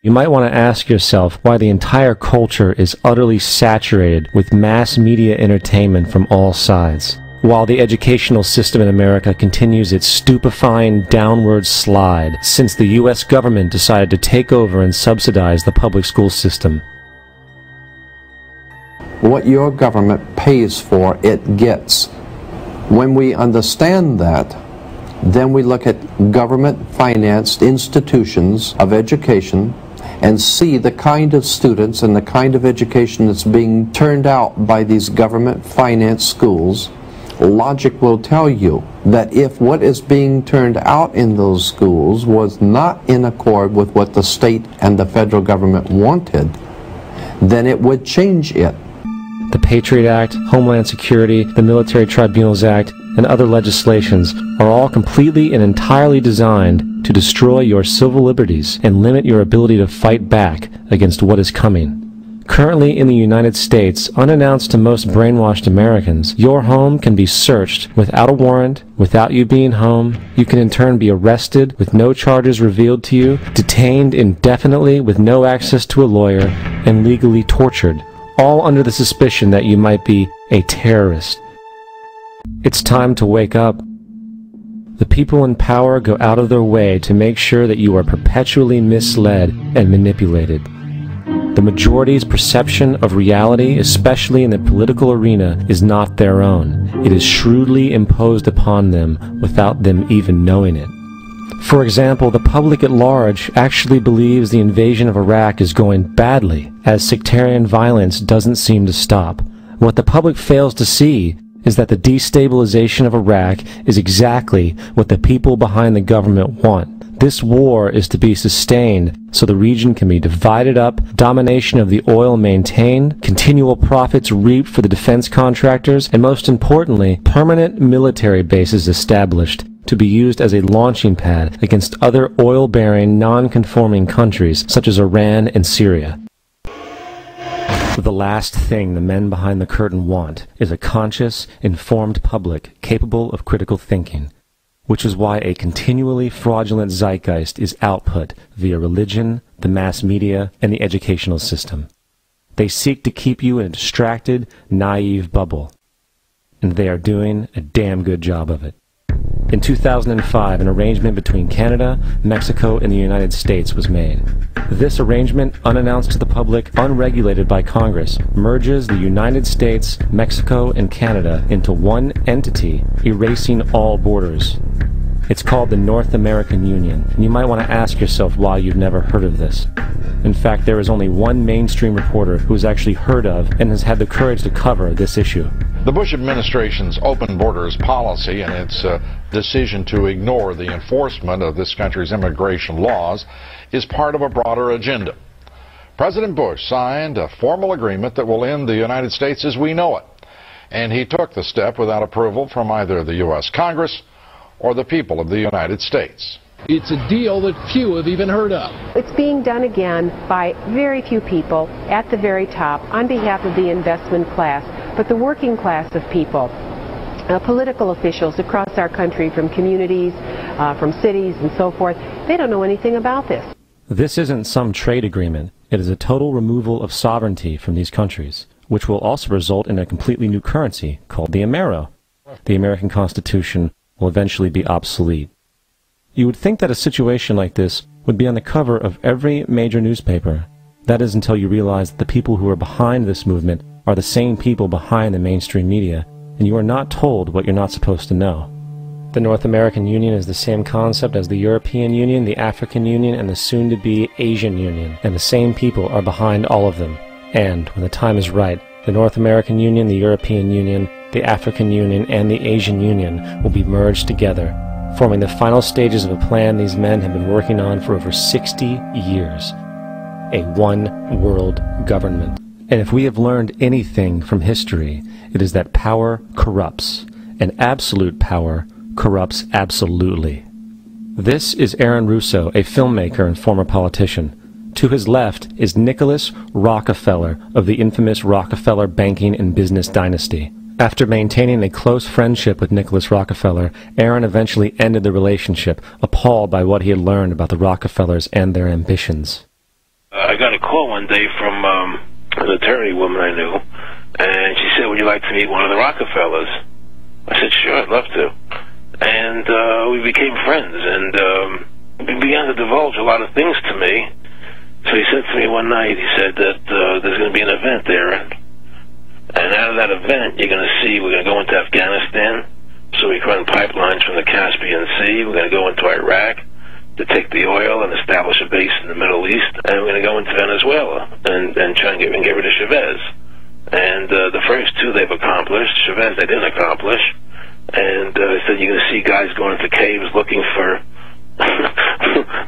You might want to ask yourself why the entire culture is utterly saturated with mass media entertainment from all sides, while the educational system in America continues its stupefying downward slide since the U.S. government decided to take over and subsidize the public school system. What your government pays for, it gets. When we understand that, then we look at government-financed institutions of education and see the kind of students and the kind of education that's being turned out by these government-financed schools. Logic will tell you that if what is being turned out in those schools was not in accord with what the state and the federal government wanted, then it would change it. The Patriot Act, Homeland Security, the Military Tribunals Act, and other legislations are all completely and entirely designed to destroy your civil liberties and limit your ability to fight back against what is coming. Currently in the United States, unannounced to most brainwashed Americans, your home can be searched without a warrant, without you being home. You can in turn be arrested with no charges revealed to you, detained indefinitely with no access to a lawyer, and legally tortured, all under the suspicion that you might be a terrorist. It's time to wake up. The people in power go out of their way to make sure that you are perpetually misled and manipulated. The majority's perception of reality, especially in the political arena, is not their own. It is shrewdly imposed upon them without them even knowing it. For example, the public at large actually believes the invasion of Iraq is going badly, as sectarian violence doesn't seem to stop. What the public fails to see is that the destabilization of Iraq is exactly what the people behind the government want. This war is to be sustained so the region can be divided up, domination of the oil maintained, continual profits reaped for the defense contractors, and most importantly, permanent military bases established to be used as a launching pad against other oil-bearing, non-conforming countries such as Iran and Syria. The last thing the men behind the curtain want is a conscious, informed public capable of critical thinking, which is why a continually fraudulent zeitgeist is output via religion, the mass media, and the educational system. They seek to keep you in a distracted, naive bubble, and they are doing a damn good job of it. In 2005, an arrangement between Canada, Mexico, and the United States was made. This arrangement, unannounced to the public, unregulated by Congress, merges the United States, Mexico, and Canada into one entity, erasing all borders. It's called the North American Union, and you might want to ask yourself why you've never heard of this. In fact, there is only one mainstream reporter who has actually heard of and has had the courage to cover this issue. The Bush administration's open borders policy and its decision to ignore the enforcement of this country's immigration laws is part of a broader agenda. President Bush signed a formal agreement that will end the United States as we know it, and he took the step without approval from either the U.S. Congress or the people of the United States. It's a deal that few have even heard of. It's being done again by very few people at the very top on behalf of the investment class, but the working class of people, political officials across our country, from communities, from cities and so forth, they don't know anything about this. This isn't some trade agreement. It is a total removal of sovereignty from these countries, which will also result in a completely new currency called the Amero. The American Constitution will eventually be obsolete. You would think that a situation like this would be on the cover of every major newspaper. That is until you realize that the people who are behind this movement are the same people behind the mainstream media, and you are not told what you're not supposed to know. The North American Union is the same concept as the European Union, the African Union, and the soon-to-be Asian Union, and the same people are behind all of them. And, when the time is right, the North American Union, the European Union, the African Union, and the Asian Union will be merged together, forming the final stages of a plan these men have been working on for over 60 years. A one-world government. And if we have learned anything from history, it is that power corrupts, and absolute power corrupts absolutely. This is Aaron Russo, a filmmaker and former politician. To his left is Nicholas Rockefeller of the infamous Rockefeller banking and business dynasty. After maintaining a close friendship with Nicholas Rockefeller, Aaron eventually ended the relationship, appalled by what he had learned about the Rockefellers and their ambitions. got a call one day from an attorney woman I knew, and she said, would you like to meet one of the Rockefellers? I said, sure, I'd love to. And we became friends, and he began to divulge a lot of things to me. So he said to me one night, he said that there's going to be an event there, and out of that event, you're going to see, we're going to go into Afghanistan, so we can run pipelines from the Caspian Sea. We're going to go into Iraq to take the oil and establish a base in the Middle East, and we're going to go into Venezuela and try and get rid of Chavez. And the first two they've accomplished. Chavez they didn't accomplish. And he said you're going to see guys going into caves looking for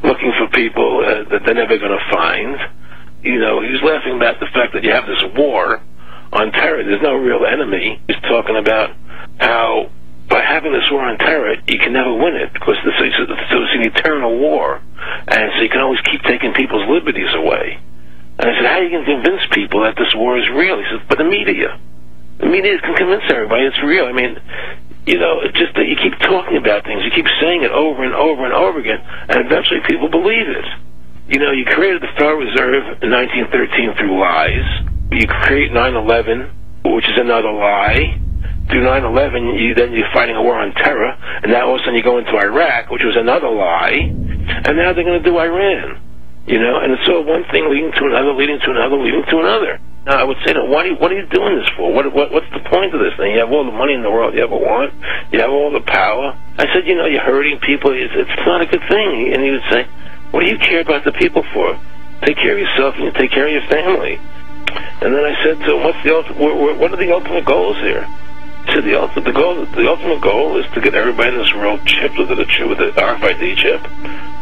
looking for people that they're never going to find. You know, he was laughing about the fact that you have this war on terror. There's no real enemy. He's talking about how by having this war on terror, you can never win it because it's an eternal war, and so you can always keep taking people's liberties away. And I said, how are you going to convince people that this war is real? He said, but the media can convince everybody it's real. I mean, you know, it's just that you keep talking about things, you keep saying it over and over and over again, and eventually people believe it. You know, you created the Federal Reserve in 1913 through lies. You create 9/11, which is another lie. Through 9/11, then you're fighting a war on terror, and now all of a sudden you go into Iraq, which was another lie, and now they're going to do Iran. You know, and it's all one thing leading to another, leading to another, leading to another. Now, I would say to them, what are you doing this for? What's the point of this thing? You have all the money in the world you ever want. You have all the power. I said, you know, you're hurting people. It's not a good thing. And he would say, what do you care about the people for? Take care of yourself and you take care of your family. And then I said to him, what are the ultimate goals here? He said, the ultimate goal is to get everybody in this world chipped with the RFID chip,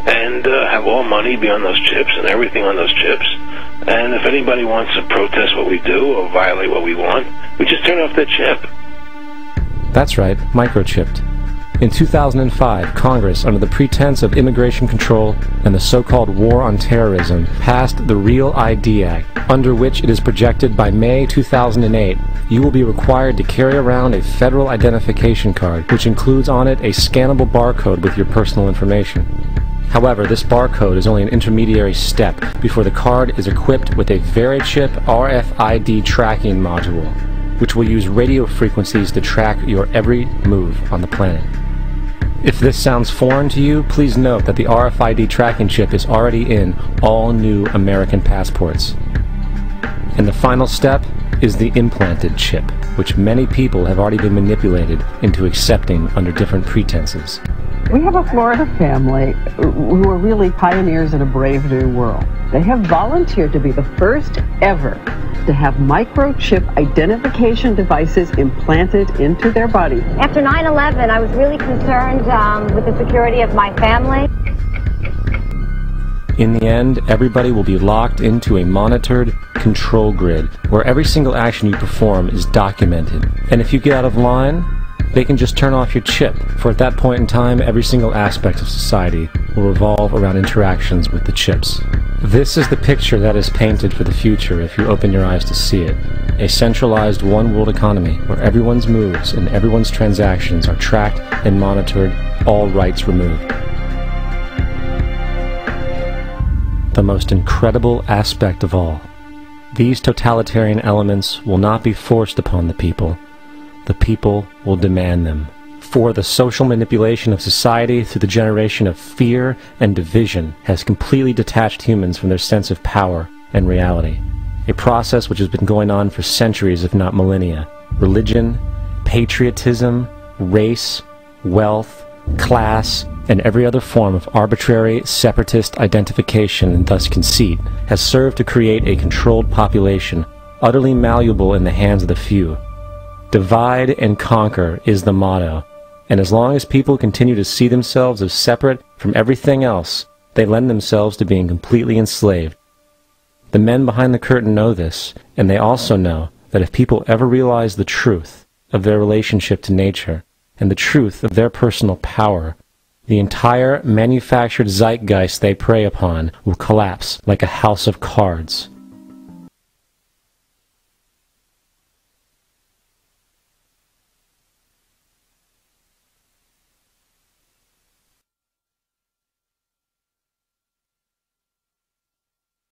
and have all money be on those chips and everything on those chips. And if anybody wants to protest what we do or violate what we want, we just turn off that chip. That's right, microchipped. In 2005, Congress, under the pretense of immigration control and the so-called war on terrorism, passed the Real ID Act, under which it is projected by May 2008, you will be required to carry around a federal identification card, which includes on it a scannable barcode with your personal information. However, this barcode is only an intermediary step before the card is equipped with a VeriChip RFID tracking module, which will use radio frequencies to track your every move on the planet. If this sounds foreign to you, please note that the RFID tracking chip is already in all new American passports. And the final step is the implanted chip, which many people have already been manipulated into accepting under different pretenses. We have a Florida family who are really pioneers in a brave new world. They have volunteered to be the first ever to have microchip identification devices implanted into their body. After 9/11, I was really concerned with the security of my family. In the end, everybody will be locked into a monitored control grid where every single action you perform is documented. And if you get out of line, they can just turn off your chip, for at that point in time, every single aspect of society will revolve around interactions with the chips. This is the picture that is painted for the future if you open your eyes to see it. A centralized one-world economy where everyone's moves and everyone's transactions are tracked and monitored, all rights removed. The most incredible aspect of all, these totalitarian elements will not be forced upon the people. The people will demand them. For the social manipulation of society through the generation of fear and division has completely detached humans from their sense of power and reality. A process which has been going on for centuries, if not millennia. Religion, patriotism, race, wealth, class, and every other form of arbitrary, separatist identification and thus conceit has served to create a controlled population, utterly malleable in the hands of the few. Divide and conquer is the motto, and as long as people continue to see themselves as separate from everything else, they lend themselves to being completely enslaved. The men behind the curtain know this, and they also know that if people ever realize the truth of their relationship to nature and the truth of their personal power, the entire manufactured zeitgeist they prey upon will collapse like a house of cards.